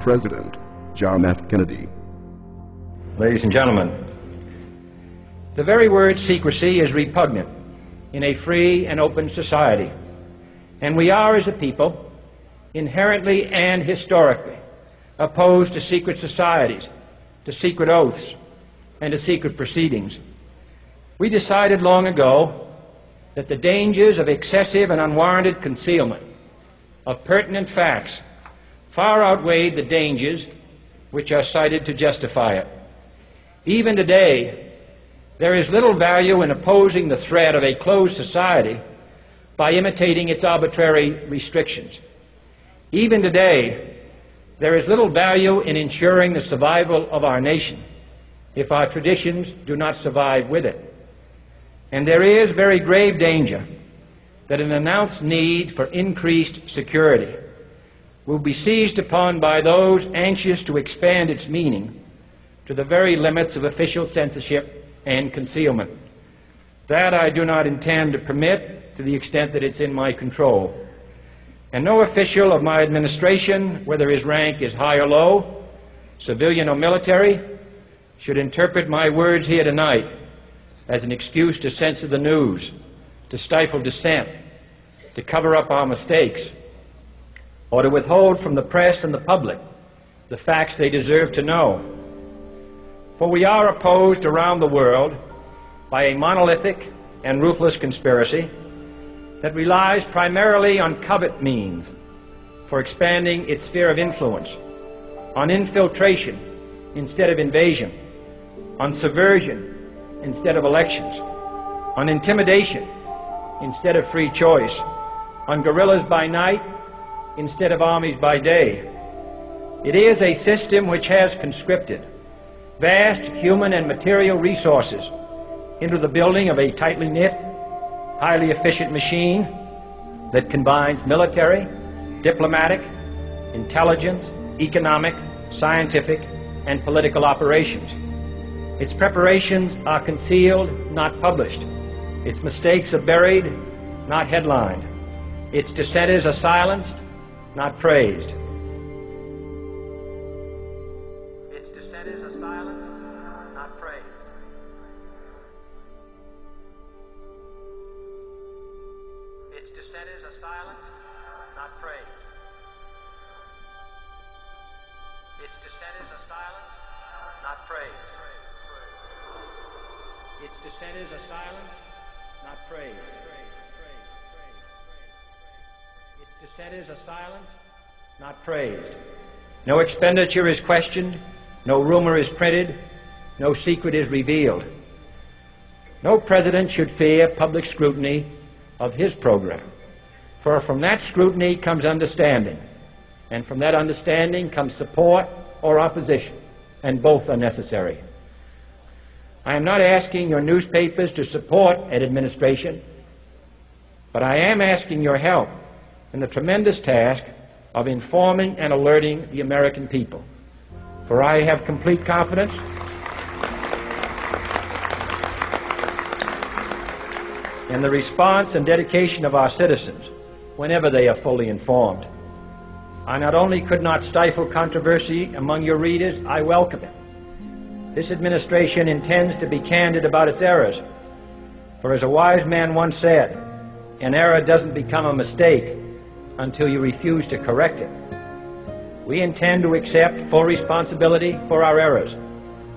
President John F. Kennedy. Ladies and gentlemen, the very word secrecy is repugnant in a free and open society, and we are, as a people, inherently and historically opposed to secret societies, to secret oaths, and to secret proceedings. We decided long ago that the dangers of excessive and unwarranted concealment of pertinent facts far outweighed the dangers which are cited to justify it. Even today, there is little value in opposing the threat of a closed society by imitating its arbitrary restrictions. Even today, there is little value in ensuring the survival of our nation if our traditions do not survive with it. And there is very grave danger that an announced need for increased security will be seized upon by those anxious to expand its meaning to the very limits of official censorship and concealment. That I do not intend to permit to the extent that it's in my control. And no official of my administration, whether his rank is high or low, civilian or military, should interpret my words here tonight as an excuse to censor the news, to stifle dissent, to cover up our mistakes, or to withhold from the press and the public the facts they deserve to know. For we are opposed around the world by a monolithic and ruthless conspiracy that relies primarily on covert means for expanding its sphere of influence, on infiltration instead of invasion, on subversion instead of elections, on intimidation instead of free choice, on guerrillas by night instead of armies by day. It is a system which has conscripted vast human and material resources into the building of a tightly knit, highly efficient machine that combines military, diplomatic, intelligence, economic, scientific, and political operations. Its preparations are concealed, not published. Its mistakes are buried, not headlined. Its dissenters are silenced, not praised. Its dissenters are silenced, not praised. Its dissenters are silenced, not praised. Its dissenters are silenced, not praised. Its dissenters are silenced, not praised. Its dissenters are silenced, not praised. No expenditure is questioned, no rumor is printed, no secret is revealed. No president should fear public scrutiny of his program, for from that scrutiny comes understanding, and from that understanding comes support or opposition, and both are necessary. I am not asking your newspapers to support an administration, but I am asking your help in the tremendous task of informing and alerting the American people. For I have complete confidence in the response and dedication of our citizens whenever they are fully informed. I not only could not stifle controversy among your readers, I welcome it. This administration intends to be candid about its errors, for as a wise man once said, an error doesn't become a mistake until you refuse to correct it. We intend to accept full responsibility for our errors,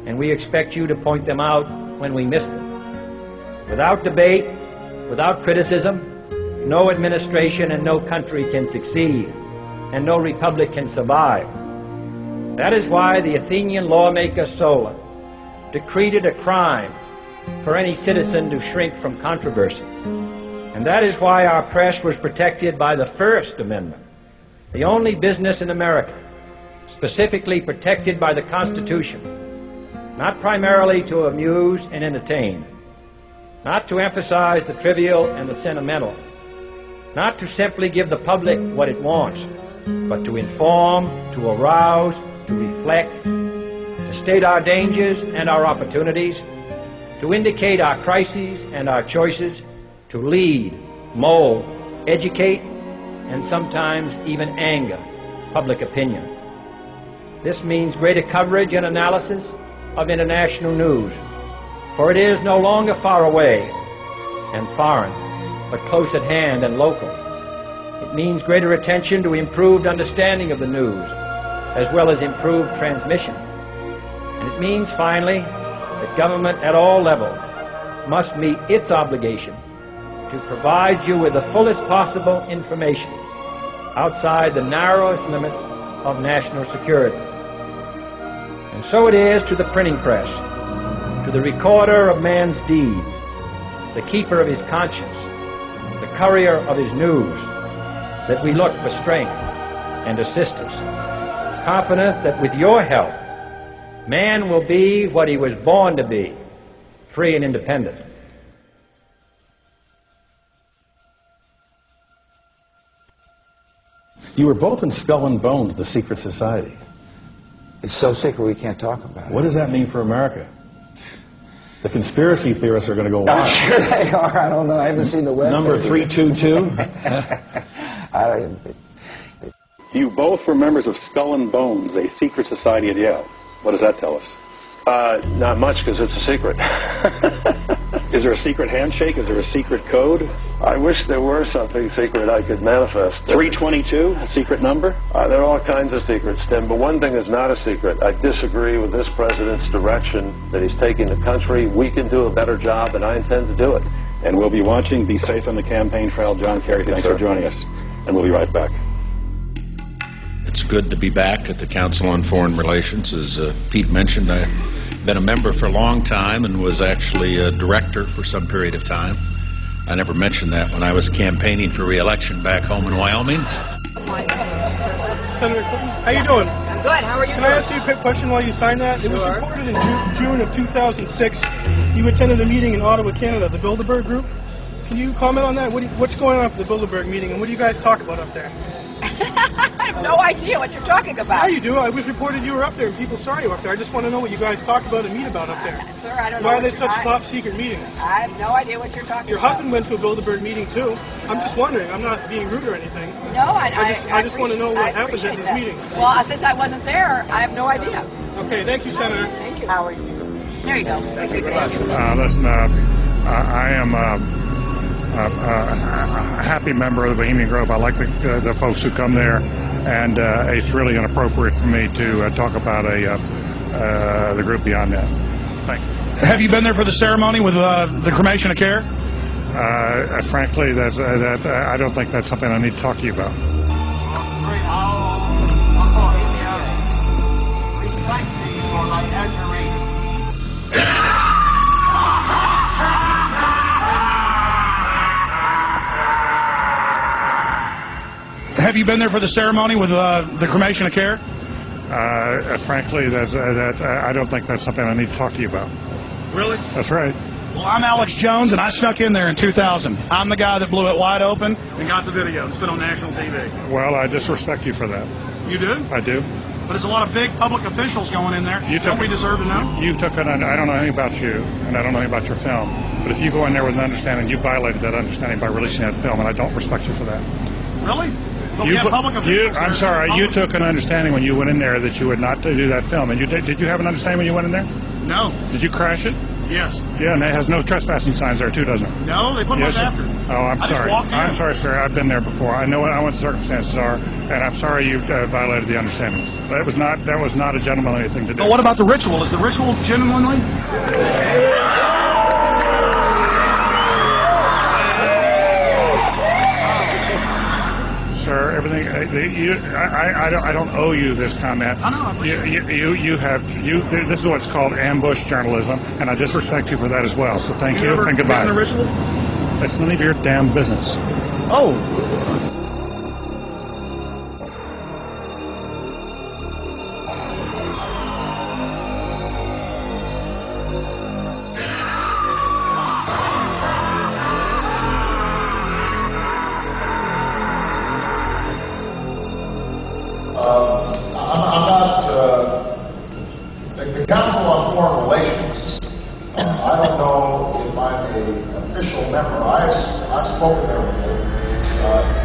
and we expect you to point them out when we miss them. Without debate, without criticism, no administration and no country can succeed, and no republic can survive. That is why the Athenian lawmaker Solon decreed it a crime for any citizen to shrink from controversy. And that is why our press was protected by the First Amendment, the only business in America specifically protected by the Constitution, not primarily to amuse and entertain, not to emphasize the trivial and the sentimental, not to simply give the public what it wants, but to inform, to arouse, to reflect, to state our dangers and our opportunities, to indicate our crises and our choices, to lead, mold, educate, and sometimes even anger public opinion. This means greater coverage and analysis of international news, for it is no longer far away and foreign, but close at hand and local. It means greater attention to improved understanding of the news, as well as improved transmission. And it means, finally, that government at all levels must meet its obligation to provide you with the fullest possible information outside the narrowest limits of national security. And so it is to the printing press, to the recorder of man's deeds, the keeper of his conscience, the courier of his news, that we look for strength and assistance, confident that with your help, man will be what he was born to be, free and independent. You were both in Skull and Bones, the secret society. It's so secret we can't talk about it. What does that mean for America? The conspiracy theorists are going to go wild. I'm sure they are. I don't know. I haven't seen the web. Number 322? You both were members of Skull and Bones, a secret society at Yale. What does that tell us? Not much, because it's a secret. Is there a secret handshake? Is there a secret code? I wish there were something secret I could manifest. 322, a secret number? There are all kinds of secrets, Tim, but one thing is not a secret. I disagree with this president's direction that he's taking the country. We can do a better job, and I intend to do it. And we'll be watching. Be safe on the campaign trail. John Kerry, thanks for joining us. And we'll be right back. It's good to be back at the Council on Foreign Relations. As Pete mentioned, I've been a member for a long time and was actually a director for some period of time. I never mentioned that when I was campaigning for re-election back home in Wyoming. Senator Clinton, how you doing? I'm good. How are you Can doing? I ask you a quick question while you sign that? It was reported in June of 2006 you attended a meeting in Ottawa, Canada, the Bilderberg Group. Can you comment on that? What's going on for the Bilderberg meeting, and what do you guys talk about up there? I have no idea what you're talking about. Yeah, you do. I was reported you were up there, and people saw you up there. I just want to know what you guys talk about and meet about up there. Sir, I don't know. Why are they such top-secret meetings? I have no idea what you're talking Your about. husband went to a Bilderberg meeting, too. I'm just wondering. I'm not being rude or anything. No, I just want to know what happens at these meetings. Well, since I wasn't there, I have no idea. Okay, thank you, Senator. Thank you. How are you? There you go. Thank you. Listen, I am a happy member of the Bohemian Grove. I like the folks who come there, and it's really inappropriate for me to talk about the group beyond that. Thank you. Have you been there for the ceremony with the cremation of care? Frankly, I don't think that's something I need to talk to you about. Have you been there for the ceremony with the cremation of care? Frankly, I don't think that's something I need to talk to you about. Really? That's right. Well, I'm Alex Jones, and I snuck in there in 2000. I'm the guy that blew it wide open and got the video. It's been on national TV. Well, I disrespect you for that. You do? I do. But there's a lot of big public officials going in there. Don't we deserve to know? I don't know anything about you, and I don't know anything about your film. But if you go in there with an understanding, you violated that understanding by releasing that film, and I don't respect you for that. Really? But we have public officials. I'm sorry, you took an understanding when you went in there that you would not do that film. And did you have an understanding when you went in there? No. Did you crash it? Yes. Yeah, and it has no trespassing signs there too, doesn't it? No, they put them up after. Oh, I'm sorry. Just walked in. I'm sorry, sir. I've been there before. I know what the circumstances are, and I'm sorry you violated the understandings. That was not a gentlemanly thing to do. But what about the ritual? Is the ritual genuinely? Sir, everything. I don't owe you this comment. I know. This is what's called ambush journalism, and I disrespect you for that as well. So thank you and goodbye. The ritual? It's none of your damn business. Oh. The Council on Foreign Relations, I don't know if I'm an official member. I've spoken there before.